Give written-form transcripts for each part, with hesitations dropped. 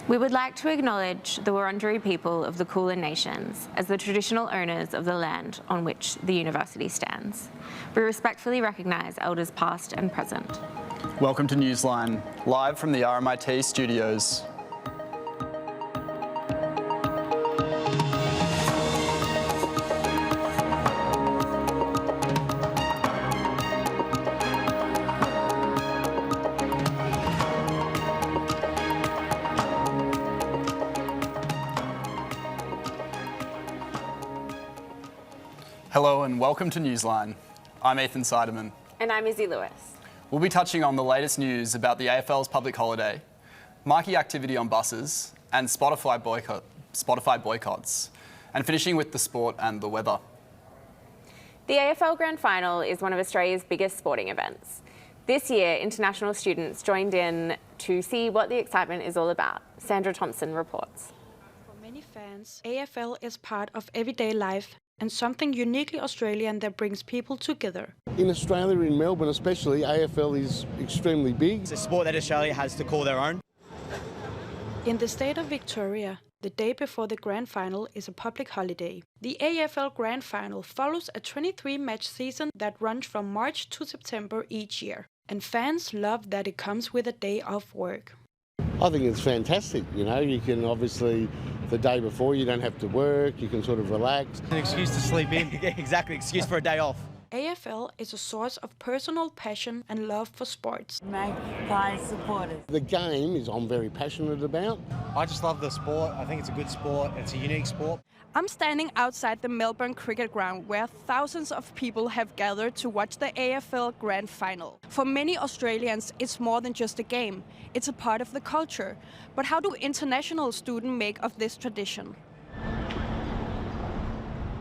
We would like to acknowledge the Wurundjeri people of the Kulin Nations as the traditional owners of the land on which the university stands. We respectfully recognise elders past and present. Welcome to Newsline, live from the RMIT studios. Hello and welcome to Newsline. I'm Ethan Seidemann. And I'm Izzy Lewis. We'll be touching on the latest news about the AFL's public holiday, marquee activity on buses, and Spotify boycotts, and finishing with the sport and the weather. The AFL Grand Final is one of Australia's biggest sporting events. This year, international students joined in to see what the excitement is all about. Sandra Thompson reports. For many fans, AFL is part of everyday life and something uniquely Australian that brings people together. In Australia, in Melbourne especially, AFL is extremely big. It's a sport that Australia has to call their own. In the state of Victoria, the day before the Grand Final is a public holiday. The AFL Grand Final follows a 23-match season that runs from March to September each year. And fans love that it comes with a day off work. I think it's fantastic, you know, you can obviously, the day before you don't have to work, you can sort of relax. An excuse to sleep in. Exactly, excuse for a day off. AFL is a source of personal passion and love for sports. Magpie supporters. The game is I'm very passionate about. I just love the sport. I think it's a good sport. It's a unique sport. I'm standing outside the Melbourne Cricket Ground where thousands of people have gathered to watch the AFL Grand Final. For many Australians, it's more than just a game. It's a part of the culture. But how do international students make of this tradition?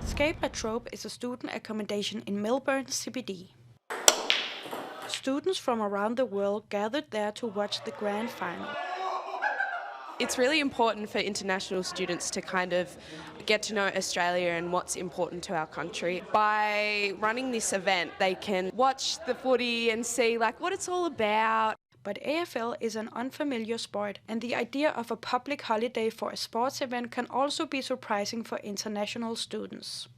Skate La Trobe is a student accommodation in Melbourne CBD. Students from around the world gathered there to watch the Grand Final. It's really important for international students to kind of get to know Australia and what's important to our country. By running this event, they can watch the footy and see like what it's all about. But AFL is an unfamiliar sport, and the idea of a public holiday for a sports event can also be surprising for international students.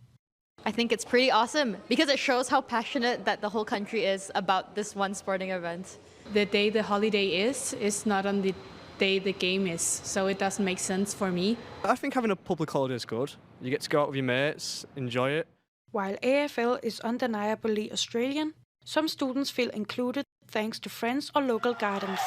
I think it's pretty awesome because it shows how passionate that the whole country is about this one sporting event. The day the holiday is not on the day the game is, so it doesn't make sense for me. I think having a public holiday is good. You get to go out with your mates, enjoy it. While AFL is undeniably Australian, some students feel included thanks to friends or local gardens,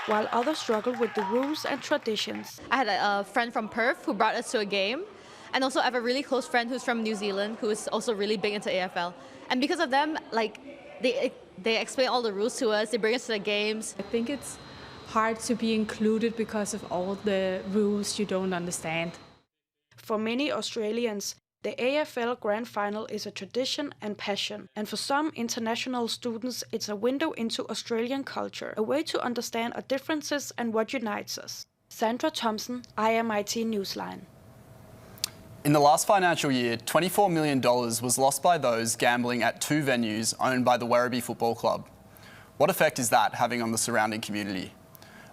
while others struggle with the rules and traditions. I had a friend from Perth who brought us to a game, and also I have a really close friend who's from New Zealand who is also really big into AFL. And because of them, like they explain all the rules to us, they bring us to the games. I think it's hard to be included because of all the rules you don't understand. For many Australians, the AFL Grand Final is a tradition and passion, and for some international students it's a window into Australian culture, a way to understand our differences and what unites us. Sandra Thompson, RMIT Newsline. In the last financial year, $24 million was lost by those gambling at two venues owned by the Werribee Football Club. What effect is that having on the surrounding community?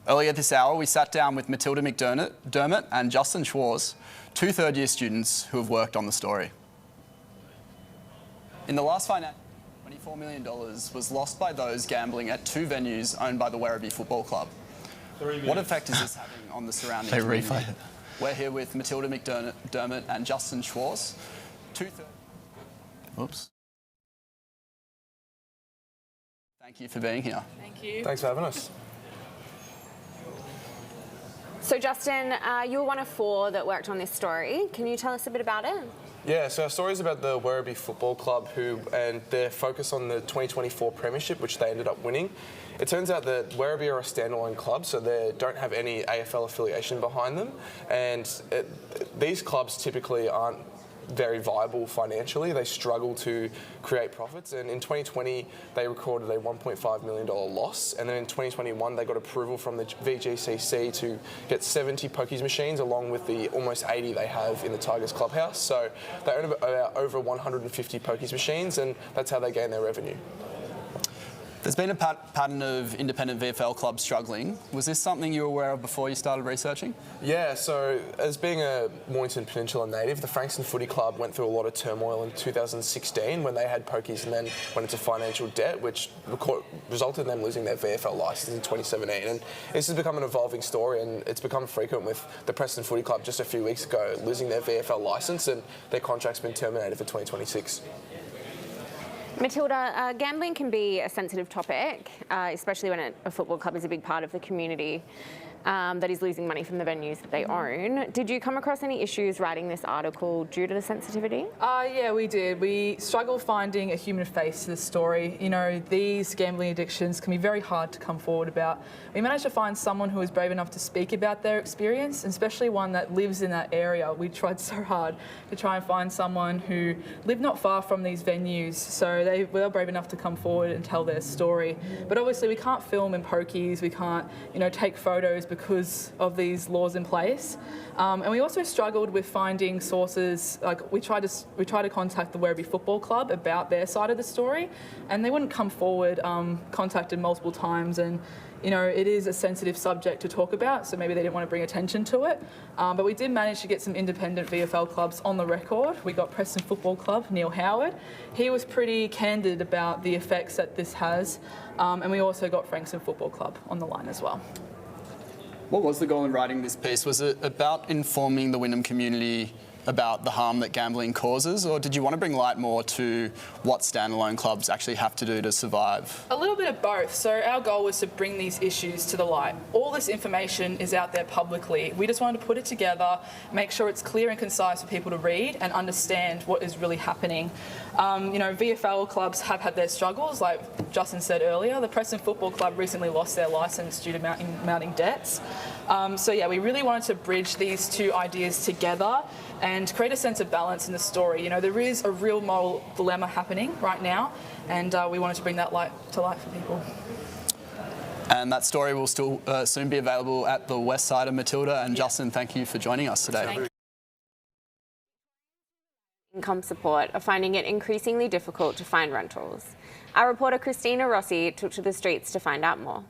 Earlier this hour, we sat down with Matilda McDermott and Justin Schwarz, two third-year students who have worked on the story. In the last financial year, $24 million was lost by those gambling at two venues owned by the Werribee Football Club. What effect is this having on the surrounding community? We're here with Matilda McDermott and Justin Schwarz, Oops. Thank you for being here. Thank you. Thanks for having us. So Justin, you were one of four that worked on this story. Can you tell us a bit about it? Yeah, so our story is about the Werribee Football Club and their focus on the 2024 Premiership, which they ended up winning. It turns out that Werribee are a standalone club, so they don't have any AFL affiliation behind them, and these clubs typically aren't very viable financially. They struggle to create profits, and in 2020 they recorded a $1.5 million loss, and then in 2021 they got approval from the VGCC to get 70 pokies machines along with the almost 80 they have in the Tigers clubhouse. So they own over 150 pokies machines, and that's how they gain their revenue. There's been a pattern of independent VFL clubs struggling. Was this something you were aware of before you started researching? Yeah, so as being a Mornington Peninsula native, the Frankston Footy Club went through a lot of turmoil in 2016 when they had pokies and then went into financial debt, which resulted in them losing their VFL licence in 2017. And this has become an evolving story, and it's become frequent with the Preston Footy Club just a few weeks ago losing their VFL licence, and their contract's been terminated for 2026. Matilda, gambling can be a sensitive topic, especially when a football club is a big part of the community that is losing money from the venues that they own. Did you come across any issues writing this article due to the sensitivity? Yeah, we did. We struggled finding a human face to the story. You know, these gambling addictions can be very hard to come forward about. We managed to find someone who was brave enough to speak about their experience, and especially one that lives in that area. We tried so hard to try and find someone who lived not far from these venues, so they were brave enough to come forward and tell their story. But obviously we can't film in pokies, we can't, take photos because of these laws in place. And we also struggled with finding sources. Like we tried to contact the Werribee Football Club about their side of the story, and they wouldn't come forward. Contacted multiple times, and it is a sensitive subject to talk about, so maybe they didn't want to bring attention to it. But we did manage to get some independent VFL clubs on the record. We got Preston Football Club, Neil Howard. He was pretty candid about the effects that this has. And we also got Frankston Football Club on the line as well. What was the goal in writing this piece? Was it about informing the Wynnum community about the harm that gambling causes, or did you want to bring light more to what standalone clubs actually have to do to survive? A little bit of both. So our goal was to bring these issues to the light. All this information is out there publicly. We just wanted to put it together, make sure it's clear and concise for people to read and understand what is really happening. VFL clubs have had their struggles, like Justin said earlier. The Preston Football Club recently lost their licence due to mounting debts. We really wanted to bridge these two ideas together and create a sense of balance in the story. There is a real moral dilemma happening right now, and we wanted to bring that to light for people. And that story will still soon be available at the west side of Matilda. And Justin, thank you for joining us today. Income support are finding it increasingly difficult to find rentals. Our reporter Christina Rossi took to the streets to find out more.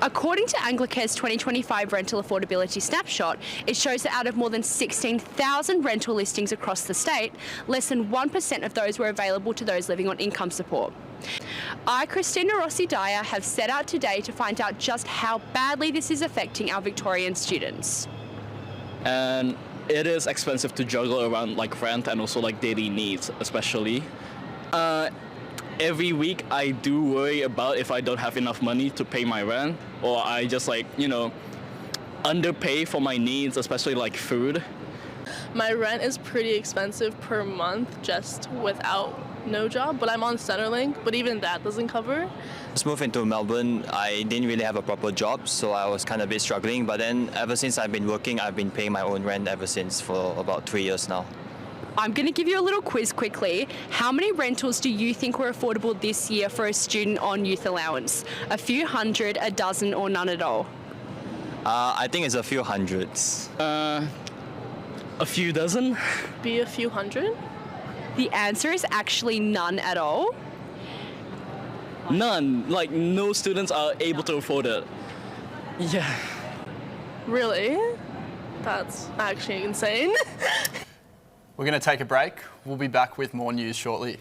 According to Anglicare's 2025 rental affordability snapshot, it shows that out of more than 16,000 rental listings across the state, less than 1% of those were available to those living on income support. I, Christina Rossi Dyer, have set out today to find out just how badly this is affecting our Victorian students. And it is expensive to juggle around rent and also daily needs, especially. Every week I do worry about if I don't have enough money to pay my rent, or I just underpay for my needs, especially food. My rent is pretty expensive per month just without no job, but I'm on Centrelink, but even that doesn't cover. Just moved into Melbourne, I didn't really have a proper job, so I was kind of a bit struggling, but then ever since I've been working, I've been paying my own rent ever since for about 3 years now. I'm going to give you a little quiz quickly. How many rentals do you think were affordable this year for a student on youth allowance? A few hundred, a dozen, or none at all? I think it's a few hundreds. A few dozen? Be a few hundred? The answer is actually none at all. None. No students are able to afford it. Yeah. Really? That's actually insane. We're going to take a break. We'll be back with more news shortly.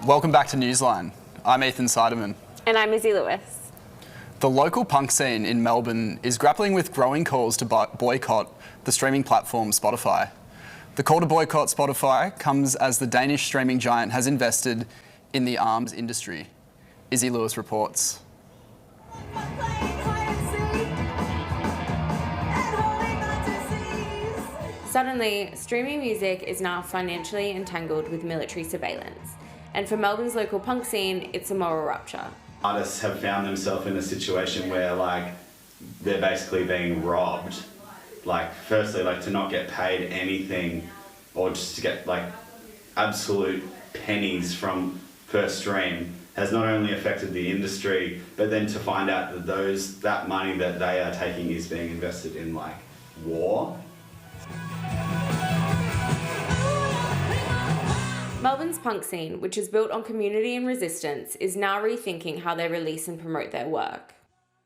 Welcome back to Newsline. I'm Ethan Seidemann. And I'm Izzy Lewis. The local punk scene in Melbourne is grappling with growing calls to boycott the streaming platform Spotify. The call to boycott Spotify comes as the Danish streaming giant has invested in the arms industry. Izzy Lewis reports. Suddenly, streaming music is now financially entangled with military surveillance. And for Melbourne's local punk scene, it's a moral rupture. Artists have found themselves in a situation where, like, they're basically being robbed. Like, firstly, like, to not get paid anything or just to get, like, absolute pennies from per stream has not only affected the industry, but then to find out that that money that they are taking is being invested in, like, war. Melbourne's punk scene, which is built on community and resistance, is now rethinking how they release and promote their work.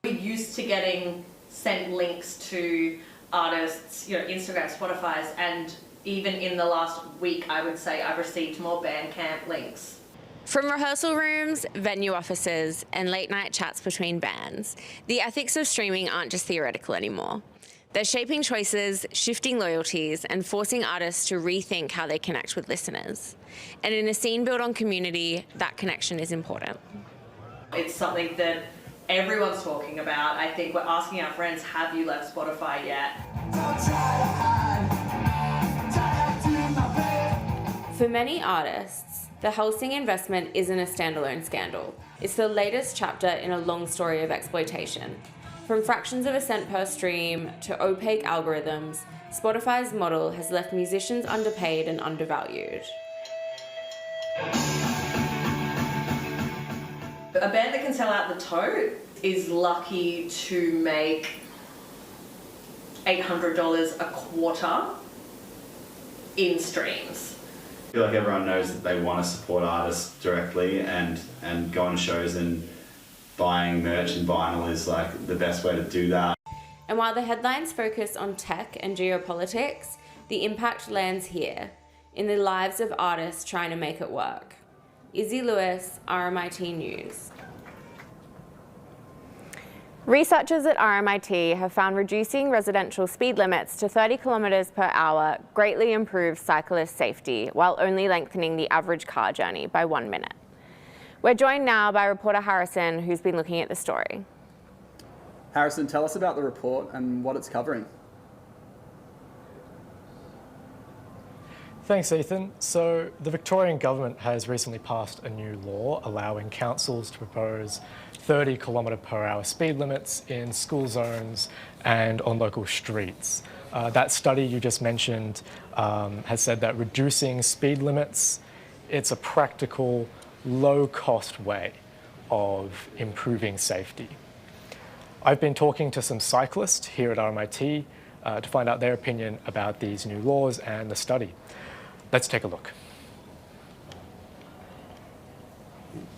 We're used to getting sent links to artists, Instagram, Spotify's, and even in the last week, I would say I've received more Bandcamp links. From rehearsal rooms, venue offices, and late-night chats between bands, the ethics of streaming aren't just theoretical anymore. They're shaping choices, shifting loyalties, and forcing artists to rethink how they connect with listeners. And in a scene built on community, that connection is important. It's something that everyone's talking about. I think we're asking our friends, have you left Spotify yet? For many artists, the Helsing investment isn't a standalone scandal. It's the latest chapter in a long story of exploitation. From fractions of a cent per stream to opaque algorithms, Spotify's model has left musicians underpaid and undervalued. A band that can sell out the Tote is lucky to make $800 a quarter in streams. I feel like everyone knows that they want to support artists directly and going to shows and buying merch and vinyl is like the best way to do that. And while the headlines focus on tech and geopolitics, the impact lands here, in the lives of artists trying to make it work. Izzy Lewis, RMIT News. Researchers at RMIT have found reducing residential speed limits to 30 kilometres per hour greatly improves cyclist safety while only lengthening the average car journey by 1 minute. We're joined now by reporter Harrison, who's been looking at the story. Harrison, tell us about the report and what it's covering. Thanks, Ethan. So the Victorian government has recently passed a new law allowing councils to propose 30 kilometre per hour speed limits in school zones and on local streets. That study you just mentioned has said that reducing speed limits, it's a practical, low-cost way of improving safety. I've been talking to some cyclists here at RMIT to find out their opinion about these new laws and the study. Let's take a look.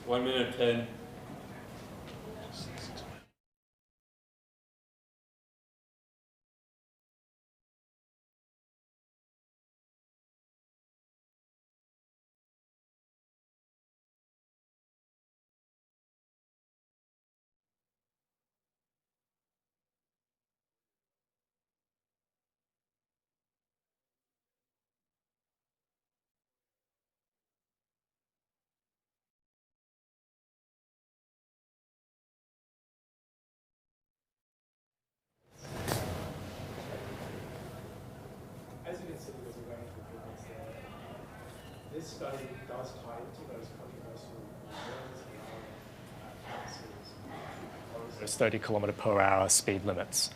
1 minute 10. As you can see, there's a range of improvements there. This study does tie into those controversial laws those 30 kilometre per hour speed limits.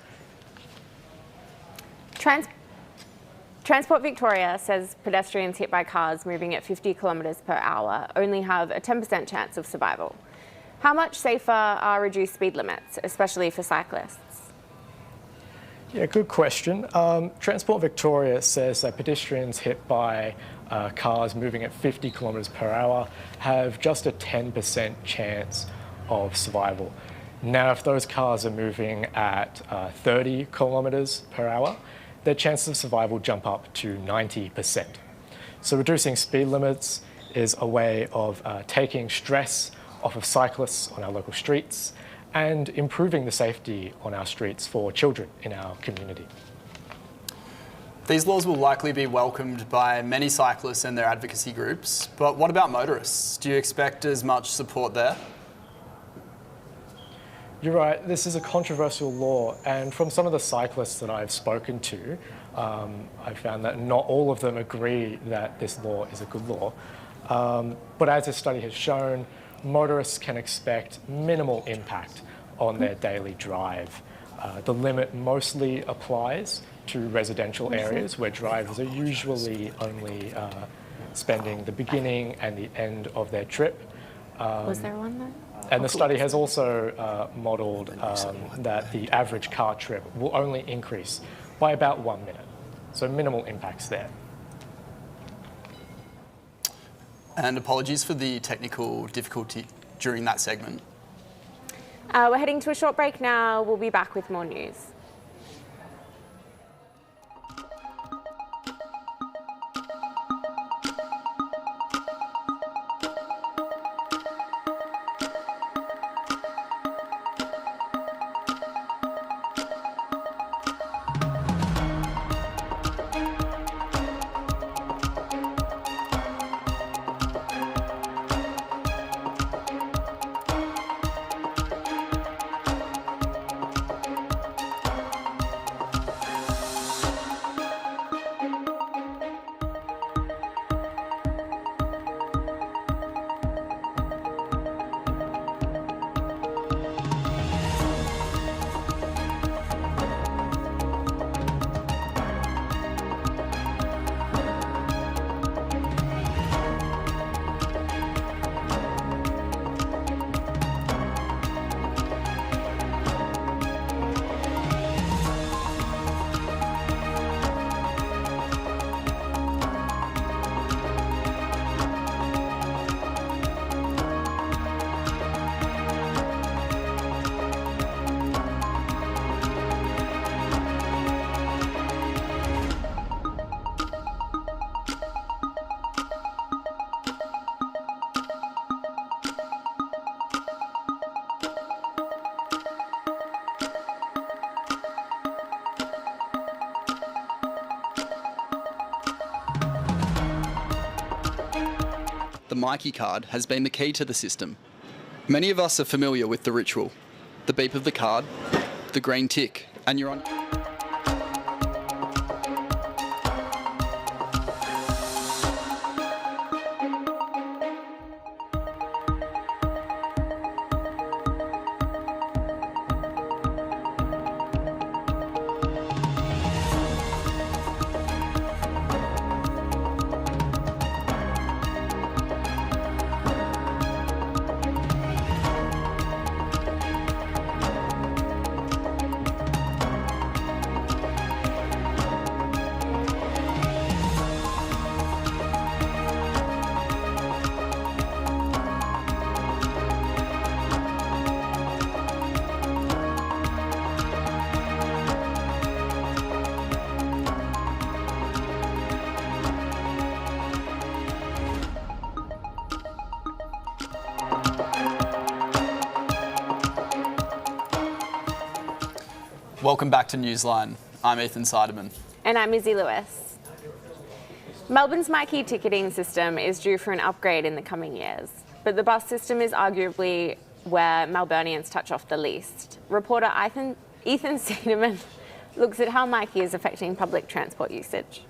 Transport Victoria says pedestrians hit by cars moving at 50 kilometres per hour only have a 10% chance of survival. How much safer are reduced speed limits, especially for cyclists? Yeah, good question. Transport Victoria says that pedestrians hit by cars moving at 50 kilometres per hour have just a 10% chance of survival. Now, if those cars are moving at 30 kilometres per hour, their chances of survival jump up to 90%. So reducing speed limits is a way of taking stress off of cyclists on our local streets and improving the safety on our streets for children in our community. These laws will likely be welcomed by many cyclists and their advocacy groups, but what about motorists? Do you expect as much support there? You're right, this is a controversial law, and from some of the cyclists that I've spoken to, I've found that not all of them agree that this law is a good law. But as this study has shown, motorists can expect minimal impact on their daily drive. The limit mostly applies to residential areas where drivers are usually only spending the beginning and the end of their trip. Was there one there? And the study has also modelled that the average car trip will only increase by about 1 minute. So minimal impacts there. And apologies for the technical difficulty during that segment. We're heading to a short break now. We'll be back with more news. The Mikey card has been the key to the system. Many of us are familiar with the ritual. The beep of the card, the green tick, and you're on. Welcome back to Newsline. I'm Ethan Seidemann. And I'm Izzy Lewis. Melbourne's Mikey ticketing system is due for an upgrade in the coming years, but the bus system is arguably where Melburnians touch off the least. Reporter Ethan Seidemann looks at how Mikey is affecting public transport usage.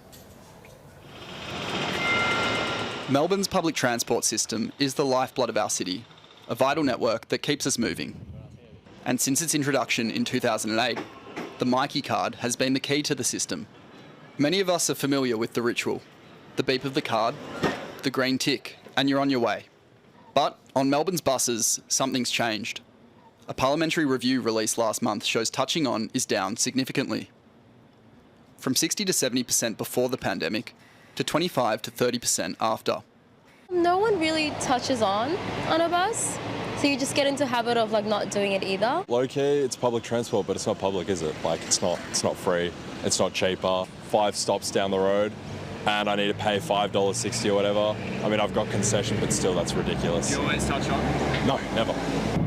Melbourne's public transport system is the lifeblood of our city, a vital network that keeps us moving. And since its introduction in 2008, the Mikey card has been the key to the system. Many of us are familiar with the ritual. The beep of the card, the green tick, and you're on your way. But on Melbourne's buses, something's changed. A parliamentary review released last month shows touching on is down significantly. From 60 to 70% before the pandemic, to 25 to 30% after. No one really touches on a bus. So you just get into a habit of not doing it either. Low-key, it's public transport, but it's not public, is it? It's not free, it's not cheaper. 5 stops down the road, and I need to pay $5.60 or whatever. I mean, I've got concession, but still, that's ridiculous. Do you always touch on? No, never.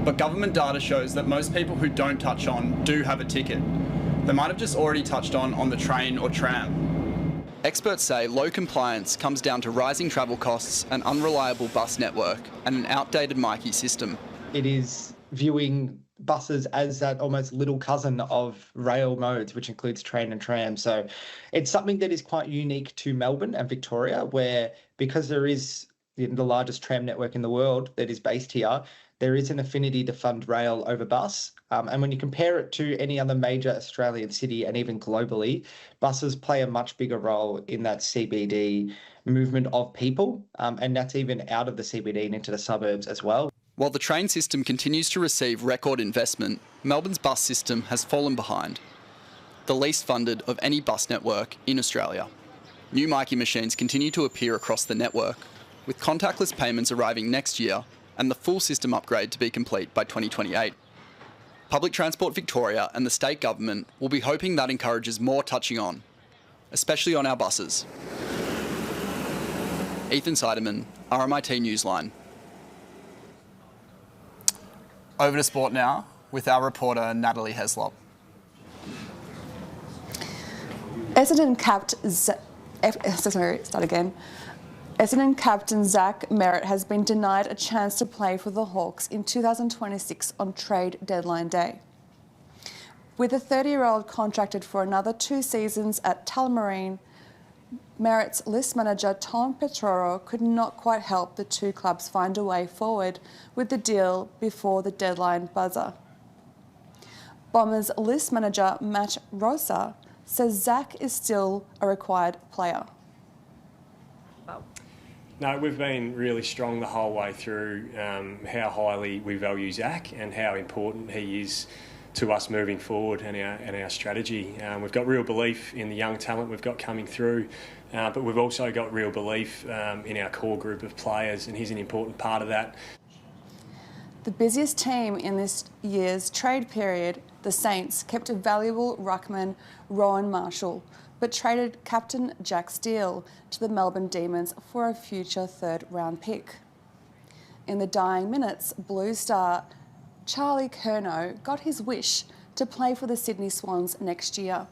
But government data shows that most people who don't touch on do have a ticket. They might have just already touched on the train or tram. Experts say low compliance comes down to rising travel costs, an unreliable bus network, and an outdated Myki system. It is viewing buses as that almost little cousin of rail modes, which includes train and tram. So it's something that is quite unique to Melbourne and Victoria, where because there is the largest tram network in the world that is based here, there is an affinity to fund rail over bus. And when you compare it to any other major Australian city and even globally, buses play a much bigger role in that CBD movement of people. And that's even out of the CBD and into the suburbs as well. While the train system continues to receive record investment, Melbourne's bus system has fallen behind, the least funded of any bus network in Australia. New Myki machines continue to appear across the network, with contactless payments arriving next year and the full system upgrade to be complete by 2028. Public Transport Victoria and the state government will be hoping that encourages more touching on, especially on our buses. Ethan Seidemann, RMIT Newsline. Over to sport now with our reporter Natalie Heslop. Essendon captain Zach Merritt has been denied a chance to play for the Hawks in 2026 on trade deadline day. With the 30-year-old contracted for another 2 seasons at Tullamarine, Merritt's list manager Tom Petroro could not quite help the two clubs find a way forward with the deal before the deadline buzzer. Bombers list manager Matt Rosa says Zach is still a required player. No, we've been really strong the whole way through how highly we value Zach and how important he is to us moving forward and our strategy. We've got real belief in the young talent we've got coming through, but we've also got real belief in our core group of players, and he's an important part of that. The busiest team in this year's trade period, the Saints, kept a valuable ruckman, Rowan Marshall, but traded captain Jack Steele to the Melbourne Demons for a future third-round pick. In the dying minutes, Blue star Charlie Curnow got his wish to play for the Sydney Swans next year,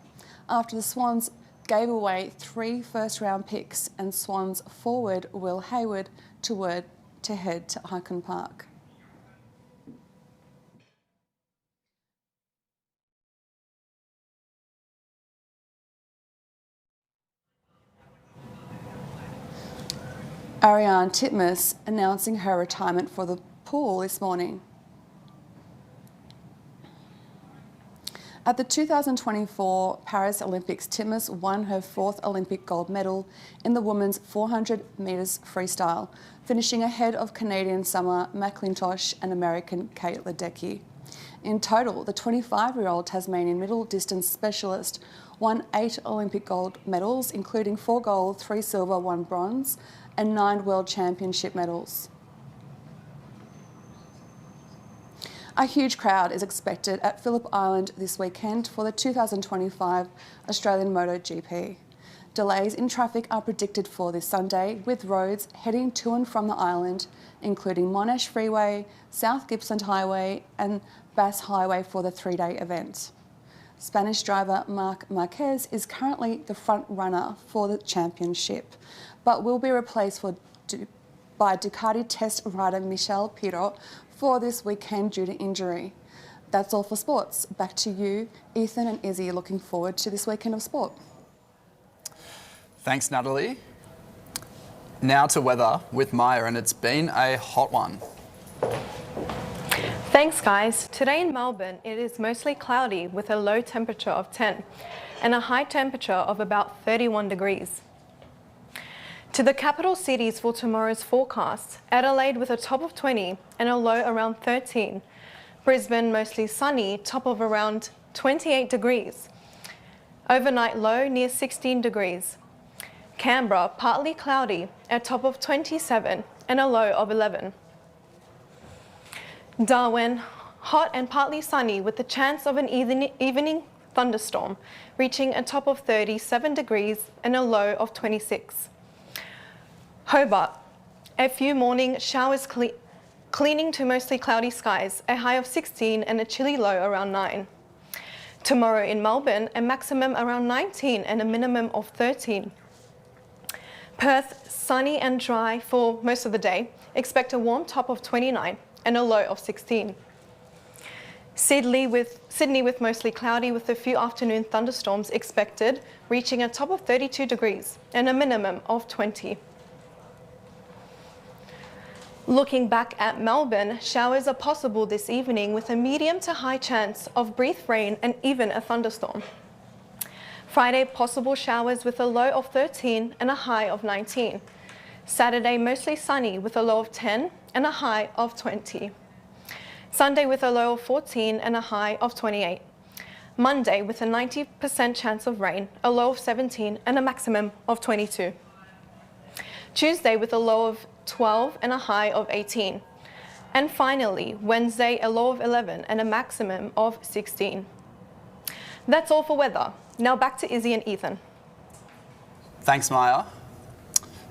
after the Swans gave away 3 first-round picks and Swans forward Will Hayward to head to Icon Park. Ariane Titmus announcing her retirement for the pool this morning. At the 2024 Paris Olympics, Titmus won her 4th Olympic gold medal in the women's 400 metres freestyle, finishing ahead of Canadian Summer McIntosh and American Kate Ledecky. In total, the 25-year-old Tasmanian middle distance specialist won 8 Olympic gold medals, including 4 gold, 3 silver, 1 bronze, and 9 World Championship medals. A huge crowd is expected at Phillip Island this weekend for the 2025 Australian MotoGP. Delays in traffic are predicted for this Sunday, with roads heading to and from the island, including Monash Freeway, South Gippsland Highway and Bass Highway for the 3-day event. Spanish driver Marc Marquez is currently the front runner for the championship, but will be replaced by Ducati test rider Michel Pirot for this weekend due to injury. That's all for sports. Back to you, Ethan and Izzy, looking forward to this weekend of sport. Thanks, Natalie. Now to weather with Maya, and it's been a hot one. Thanks, guys. Today in Melbourne, it is mostly cloudy with a low temperature of 10 and a high temperature of about 31 degrees. To the capital cities for tomorrow's forecast, Adelaide with a top of 20 and a low around 13. Brisbane mostly sunny, top of around 28 degrees. Overnight low near 16 degrees. Canberra partly cloudy, a top of 27 and a low of 11. Darwin hot and partly sunny with the chance of an evening thunderstorm, reaching a top of 37 degrees and a low of 26. Hobart, a few morning showers cleaning to mostly cloudy skies, a high of 16 and a chilly low around 9. Tomorrow in Melbourne, a maximum around 19 and a minimum of 13. Perth, sunny and dry for most of the day. Expect a warm top of 29 and a low of 16. Sydney with mostly cloudy with a few afternoon thunderstorms expected, reaching a top of 32 degrees and a minimum of 20. Looking back at Melbourne, showers are possible this evening with a medium to high chance of brief rain and even a thunderstorm. Friday, possible showers with a low of 13 and a high of 19. Saturday, mostly sunny with a low of 10 and a high of 20. Sunday with a low of 14 and a high of 28. Monday with a 90% chance of rain, a low of 17 and a maximum of 22. Tuesday with a low of 12 and a high of 18. And finally, Wednesday, a low of 11 and a maximum of 16. That's all for weather. Now back to Izzy and Ethan. Thanks, Maya.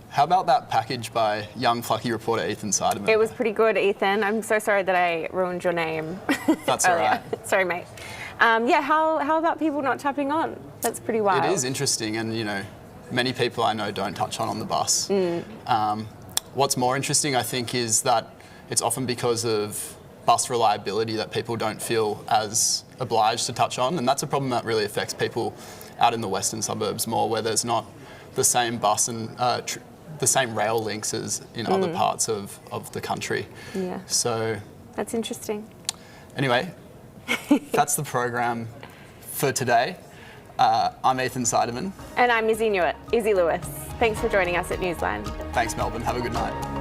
How about that package by young plucky reporter Ethan Seidemann? It was pretty good, Ethan. I'm so sorry that I ruined your name. That's all right. Sorry, mate. Yeah, how about people not tapping on? That's pretty wild. It is interesting, and many people I know don't touch on the bus. What's more interesting, I think, is that it's often because of bus reliability that people don't feel as obliged to touch on, and that's a problem that really affects people out in the western suburbs more, where there's not the same bus and the same rail links as in other parts of the country. Yeah. So that's interesting. Anyway, that's the program for today. I'm Ethan Seidemann. And I'm Izzy Lewis. Thanks for joining us at Newsline. Thanks, Melbourne. Have a good night.